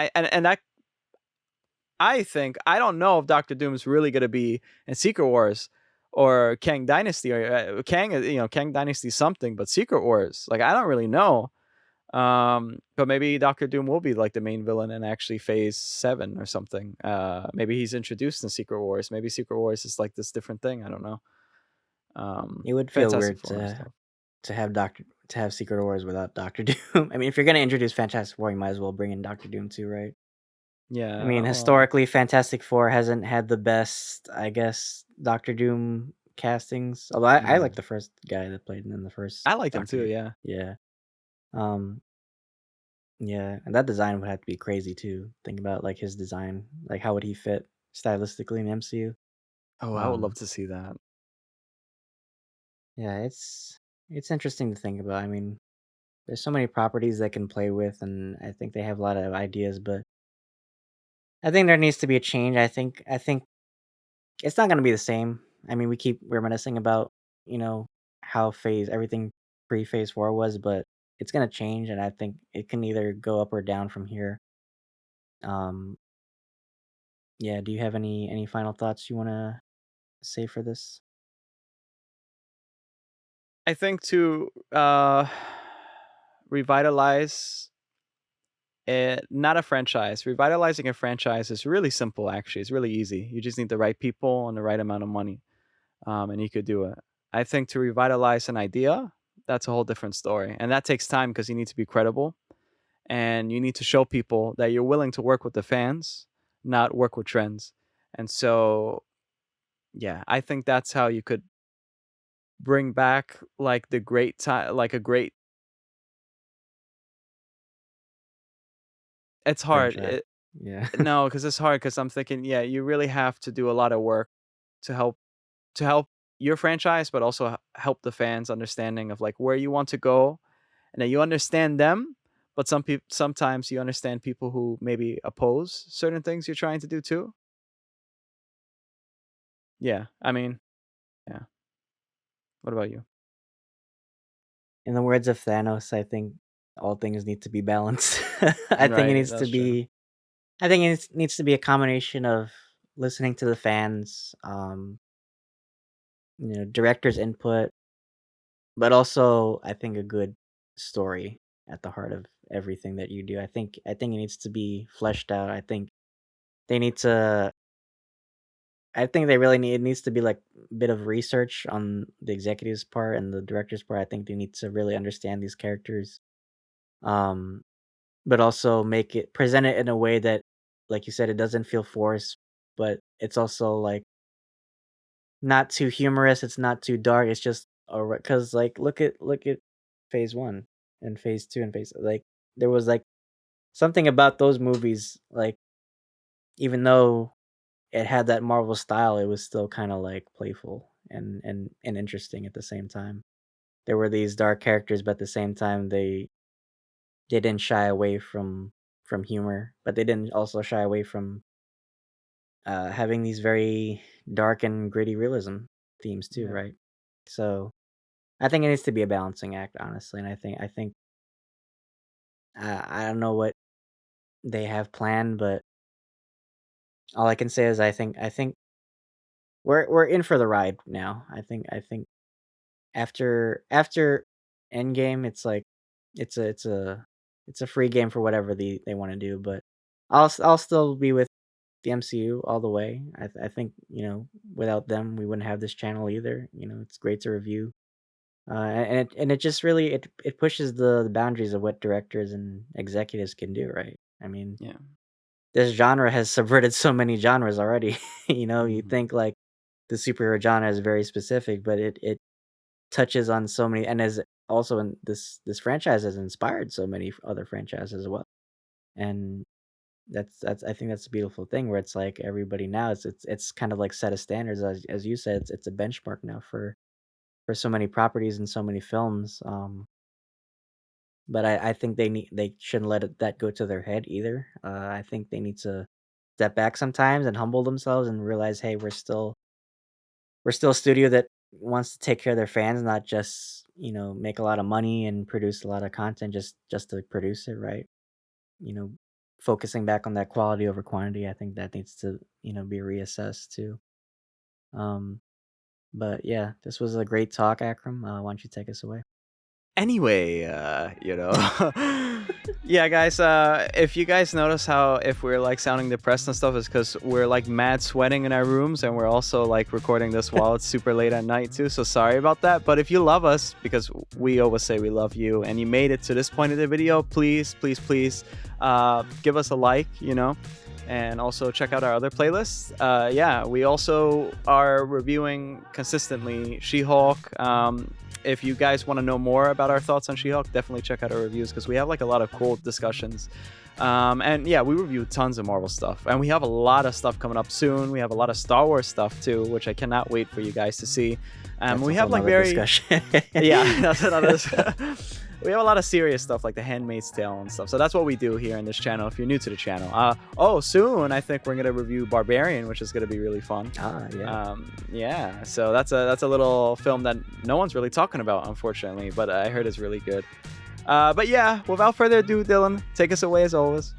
I think I don't know if Doctor Doom is really going to be in Secret Wars or Kang Dynasty or Kang, Kang Dynasty something, but Secret Wars, like I don't really know. But maybe Doctor Doom will be like the main villain in actually Phase 7 or something. Maybe he's introduced in Secret Wars. Maybe Secret Wars is like this different thing. I don't know. it would feel Fantastic weird Four and stuff. to have Secret Wars without Doctor Doom. I mean, if you're gonna introduce Fantastic Four, you might as well bring in Doctor Doom too, right? I Yeah, mean, well, historically, Fantastic Four hasn't had the best, I guess, Doctor Doom castings. Although I like mm. the first guy that played in the first I liked him Doctor too. Doom. Yeah, Yeah. Um, yeah, and that design would have to be crazy too. Think about like his design, like how would he fit stylistically in the MCU? oh, I would love Um, to see that. yeah, it's interesting to think about. I mean, there's so many properties they can play with, and I think they have a lot of ideas, but I think there needs to be a change. I think it's not gonna be the same. I mean, we keep reminiscing about, you know, how phase everything pre-phase 4 was, but it's gonna change, and I think it can either go up or down from here. Um, yeah, do you have any final thoughts you wanna say for this? I think to revitalize not a franchise. Revitalizing a franchise is really simple. Actually, it's really easy. You just need the right people and the right amount of money, and you could do it. I think to revitalize an idea, that's a whole different story, and that takes time because you need to be credible and you need to show people that you're willing to work with the fans, not work with trends. And so, yeah, I think that's how you could bring back like the great time, like a great. It's hard. Franchise. Yeah. No, because it's hard. Because I'm thinking, yeah, you really have to do a lot of work to help your franchise, but also help the fans understanding of like where you want to go, and that you understand them. But sometimes you understand people who maybe oppose certain things you're trying to do too. Yeah, I mean, yeah. What about you? In the words of Thanos, I think all things need to be balanced. I think it Right, needs to that's true. be I think it needs to be a combination of listening to the fans, director's input, but also I think a good story at the heart of everything that you do. I think it needs to be fleshed out. They need to I think they really need it needs to be like a bit of research on the executive's part and the director's part. I think they need to really understand these characters. Um but also make it present it in a way that, like you said, it doesn't feel forced, but it's also like not too humorous, it's not too dark, it's just because like look at phase one and phase two and phase like there was like something about those movies, like even though it had that Marvel style, it was still kind of like playful and interesting at the same time. There were these dark characters, but at the same time they didn't shy away from humor, but they didn't also shy away from having these very dark and gritty realism themes too, Yeah. right? So I think it needs to be a balancing act, honestly, and I think I don't know what they have planned, but all I can say is I think we're in for the ride now. I think after Endgame, it's like it's a free game for whatever they want to do, but I'll still be with the MCU all the way. I think, without them, we wouldn't have this channel either. It's great to review. And it just really it pushes the boundaries of what directors and executives can do, right? I mean, Yeah. this genre has subverted so many genres already. You Mhm. think like the superhero genre is very specific, but it touches on so many, and as also in this franchise has inspired so many other franchises as well. And that's I think that's a beautiful thing where it's like everybody now it's kind of like set of standards as you said, it's a benchmark now for so many properties and so many films. But I think they shouldn't let that go to their head either. I think they need to step back sometimes and humble themselves and realize, hey, we're still a studio that wants to take care of their fans, not just make a lot of money and produce a lot of content just to produce it, right? You know, Focusing back on that quality over quantity, I think that needs to be reassessed too. Um, but yeah, this was a great talk, Akram. Why don't you take us away? Anyway, yeah, guys, if you guys notice how if we're like sounding depressed and stuff, is because we're like mad sweating in our rooms and we're also like recording this while it's super late at night too. So sorry about that. But if you love us, because we always say we love you, and you made it to this point of the video, please, please, please, give us a like, and also check out our other playlists. Yeah, we also are reviewing consistently She-Hulk. If you guys want to know more about our thoughts on She-Hulk, definitely check out our reviews because we have like a lot of cool discussions. And yeah, we review tons of Marvel stuff, and we have a lot of stuff coming up soon. We have a lot of Star Wars stuff too, which I cannot wait for you guys to see. That's a We whole have like nother very discussion. yeah, that's another. We have a lot of serious stuff like The Handmaid's Tale and stuff. So that's what we do here in this channel. If you're new to the channel, soon I think we're gonna review Barbarian, which is gonna be really fun. Yeah. Yeah, so that's a little film that no one's really talking about, unfortunately, but I heard it's really good. But yeah, without further ado, Dylan, take us away as always.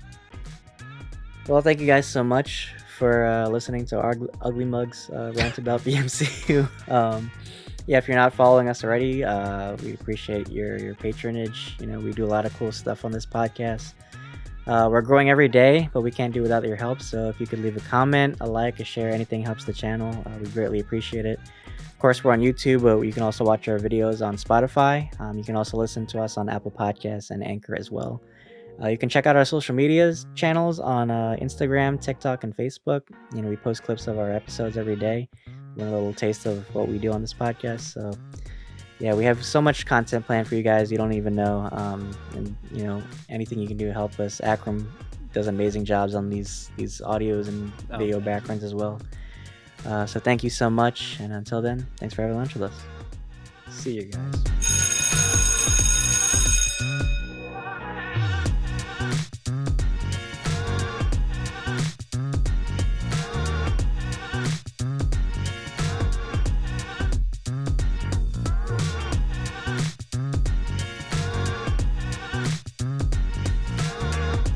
Well, thank you guys so much for listening to our Ugly Mugs rant about the MCU. Yeah, if you're not following us already, we appreciate your patronage. We do a lot of cool stuff on this podcast. We're growing every day, but we can't do without your help. So if you could leave a comment, a like, a share, anything helps the channel. We greatly appreciate it. Of course, we're on YouTube, but you can also watch our videos on Spotify. You can also listen to us on Apple Podcasts and Anchor as well. You can check out our social medias channels on Instagram, TikTok, and Facebook. We post clips of our episodes every day. A little taste of what we do on this podcast. So, yeah, we have so much content planned for you guys. You don't even know. And anything you can do to help us. Akram does amazing jobs on these audios and Oh, video thank you. backgrounds as well. So thank you so much. And until then, thanks for having lunch with us. See you guys.